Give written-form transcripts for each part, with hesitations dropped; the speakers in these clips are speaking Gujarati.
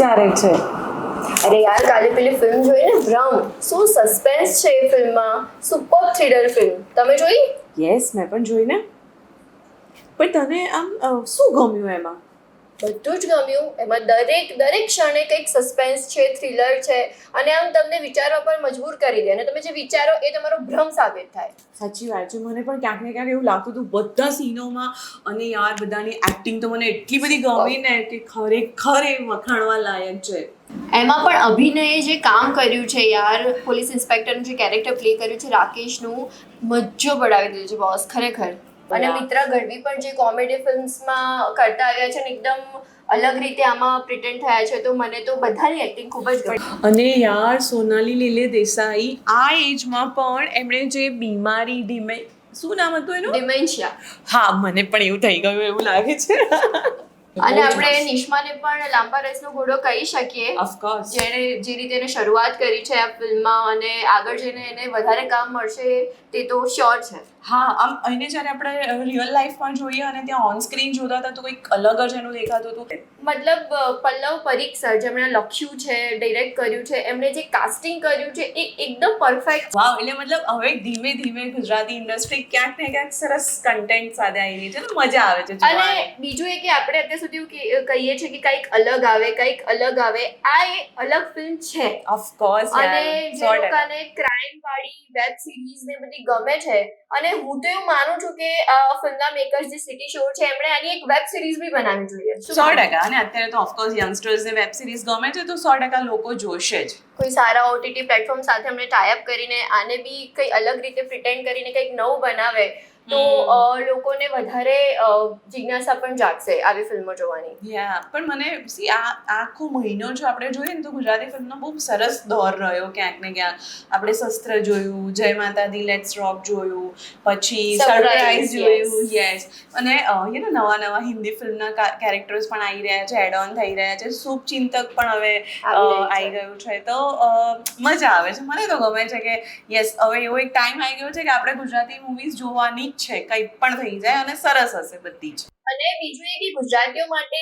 વિચારે છે. અરે યાર, કાલે પેલી ફિલ્મ જોઈ ને, ભ્રમ. શું સસ્પેન્સ છે એ ફિલ્મમાં. Super thriller film. તમે જોઈ? યસ, મેં પણ જોઈ ને. પણ તને આમ શું ગમ્યું એમાં? બધું જ ગમ્યું. એમાં દરેક ક્ષણે કંઈક સસ્પેન્સ છે, થ્રિલર છે, અને આમ તમને વિચારવા પર મજબૂર કરી દે. અને તમે જે વિચારો એ તમારો ભ્રમ સાબિત થાય. સાચી વાત છે. મને પણ ક્યાંક ને ક્યાંક એવું લાગતું હતું બધા સીનોમાં. અને યાર, બધાની એક્ટિંગ તો મને એટલી બધી ગમી ને કે ખરેખર એ વખાણવા લાયક છે. એમાં પણ અભિનયે જે કામ કર્યું છે યાર, પોલીસ ઇન્સ્પેક્ટરનું જે કેરેક્ટર પ્લે કર્યું છે રાકેશનું, મજ્જો પડાવી દીધું છે બોસ, ખરેખર. અને મિત્રા ગઢવી પણ જે કોમેડી ફિલ્મ્સમાં કરતા આવ્યા છે ને, એકદમ અલગ રીતે આમાં પ્રિટેન્ડ થયા છે, તો મને તો બધાની એક્ટિંગ ખૂબ જ ગમી. અને યાર, સોનાલી લીલે દેસાઈ આ એજમાં પણ એમણે જે બીમારી શું નામ હતું એનું? ડિમેન્શિયા. હા, મને પણ એવું થઈ ગયું એવું લાગે છે. અને આપણે નિશ્માને પણ લાંબા રસનો ઘોડો કહી શકીએ, ઓફકોર્સ, જેણે જે રીતે એને શરૂઆત કરી છે આ ફિલ્મમાં, અને આગળ જઈને એને વધારે કામ મળશે તે તો શ્યોર છે. હા, એને જ્યારે આપણે રિયલ લાઈફમાં જોઈએ અને ત્યાં ઓન સ્ક્રીન જોતા હતા તો કંઈક અલગ જ એનું દેખાતું હતું. મતલબ પલ્લવ પરીખ સર, જેમણે લખ્યું છે, ડિરેક્ટ કર્યું છે, એમણે જે કાસ્ટિંગ કર્યું છે એ એકદમ પરફેક્ટ. વાવ! એટલે મતલબ હવે ધીમે ધીમે ગુજરાતી ઇન્ડસ્ટ્રી ક્યાંક ને ક્યાંક સરસ કન્ટેન્ટ સાથે આવી રહી છે, તો મજા આવે છે જોવાની. અને બીજું એ કે આપણે અત્યાર સુધી કહીએ છીએ કે કંઈક અલગ આવે, કંઈક અલગ આવે. આ એ અલગ ફિલ્મ છે. ઓફકોર્સ. અને જે લોકોને ક્રાઇમ વાળી વેબ સિરીઝ ને બધી ગમે છે, અને હું તો એવું માનું છું કે ફિલ્મના મેકર્સ જે સિટી શોર છે, એમણે આની એક વેબ સિરીઝ બી બનાવવી જોઈએ. 100%. અને અત્યારે તો ઓફકોર્સ યંગસ્ટર્સને વેબ સિરીઝ ગમે છે, તો 100% લોકો જોશે જ. કોઈ સારા ઓટીટી પ્લેટફોર્મ સાથે અમને ટાઈઅપ કરીને આને બી કંઈ અલગ રીતે પ્રિટેન્ડ કરીને કંઈક નવું બનાવે તો લોકોને વધારે જિજ્ઞાસા પણ જાગશે આવી ફિલ્મો જોવાની. પણ મને આ આખો મહિનો જો આપણે જોઈએ ને, તો ગુજરાતી ફિલ્મનો બહુ સરસ દોર રહ્યો ક્યાંક ને ક્યાંક. આપણે શસ્ત્ર જોયું, જય માતા દી લેટ્સ રોક જોયું, પછી સરપ્રાઈઝ જોયું. યસ. અને નવા હિન્દી ફિલ્મના કેરેક્ટર્સ પણ આવી રહ્યા છે, એડ ઓન થઈ રહ્યા છે. શુભચિંતક પણ હવે આવી ગયું છે, તો મજા આવે છે. મને તો ગમે છે કે યસ, હવે એવો એક ટાઈમ આવી ગયો છે કે આપણે ગુજરાતી મૂવીઝ જોવાની જ છે, કંઈ પણ થઈ જાય, અને સરસ હશે બધી જ. અને બીજું એ કે ગુજરાતીઓ માટે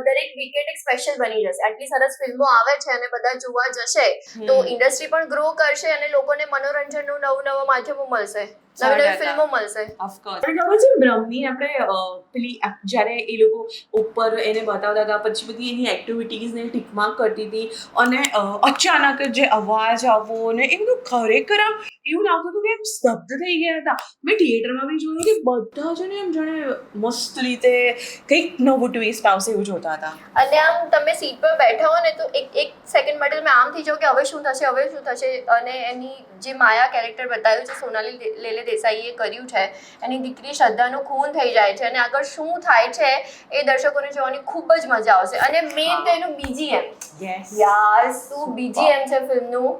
દરેક વીકેન્ડ એક સ્પેશિયલ બની જશે. આટલી સરસ ફિલ્મો આવે છે અને બધા જોવા જશે તો ઇન્ડસ્ટ્રી પણ ગ્રો કરશે અને લોકોને મનોરંજનનું નવા માધ્યમો મળશે, નવી ફિલ્મો મળશે. ઓફકોર્સ. ખબર છે બ્રહ્મની આપણે પેલી જ્યારે એ લોકો ઉપર એને બતાવતા હતા, પછી બધી એની એક્ટિવિટીઝને ટીકમાર્ક કરતી હતી, અને અચાનક જે અવાજ આવવો ને એ બધું ખરેખર આમ એવું લાગતું હતું કે એમ સ્તબ્ધ થઈ ગયા હતા. મેં થિયેટરમાં બી જોયું કે બધા છે ને એમ જાણે મસ્ત રીતે કંઈક નવું ટ્વિસ્ટ આવશે એવું જોતા હતા. અને આમ તમે સીટ પર બેઠા હો ને તો એક સેકન્ડ માટે તમે આમ થઈ જાઓ કે હવે શું થશે. અને એની જે માયા કેરેક્ટર બતાવ્યું છે, સોનાલી લીલે દેસાઈએ કર્યું છે, એની દીકરી શ્રદ્ધાનું ખૂન થઈ જાય છે, અને આગળ શું થાય છે એ દર્શકોને જોવાની ખૂબ જ મજા આવશે. અને મેઇન તો એનું BGM. યાર, શું BGM છે ફિલ્મનું.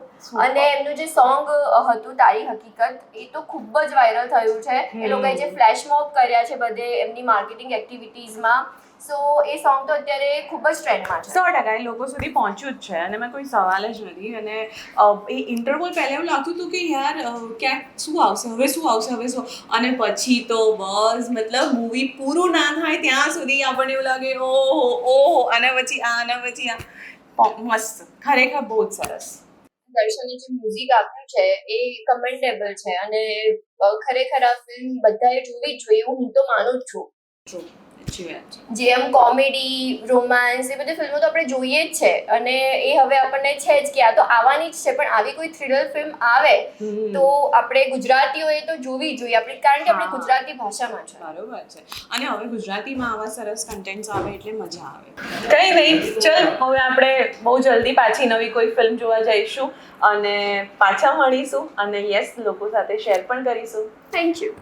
અને એમનું જે સોંગ હતું તારી હકીકત, એ તો ખૂબ જ વાયરલ થયું છે. એ લોકોએ જે ફ્લેશ મોબ કર્યા છે બધે એમની માર્કેટિંગ એક્ટિવિટીઝમાં, સો એ સોંગ તો અત્યારે ખૂબ જ ટ્રેન્ડમાં છે. 100% એ લોકો સુધી પહોંચ્યું જ છે, અને એમાં કોઈ સવાલ જ નથી. અને એ ઇન્ટરવલ પહેલા એવું લાગતું હતું કે યાર ક્યાંક શું આવશે, અને પછી તો બસ મતલબ મૂવી પૂરું ના થાય ત્યાં સુધી આપણને એવું લાગે ઓહો, અને પછી આ મસ્ત, ખરેખર બહુ જ સરસ. દર્શને જે મ્યુઝિક આપ્યું છે એ કમેન્ડેબલ છે, અને ખરેખર આ ફિલ્મ બધાએ જોવી જ જોઈએ એવું હું તો માનું જ છું. જે આમ કોમેડી, રોમાન્સ, એ બધી ફિલ્મો તો આપણે જોઈએ જ છે, અને એ હવે આપણને છે જ કે આ તો આવવાની જ છે. પણ આવી કોઈ થ્રિલર ફિલ્મ આવે તો આપણે ગુજરાતીઓએ તો જોવી જ જોઈએ, કારણ કે આપણી ગુજરાતી ભાષામાં છે. બરોબર છે. અને હવે ગુજરાતીમાં આવા સરસ કન્ટેન્ટ્સ આવે એટલે મજા આવે. કંઈ નહીં, ચલ હવે આપણે બહુ જલ્દી પાછી નવી કોઈ ફિલ્મ જોવા જઈશું, અને પાછા મળીશું, અને યસ, લોકો સાથે શેર પણ કરીશું. Thank you.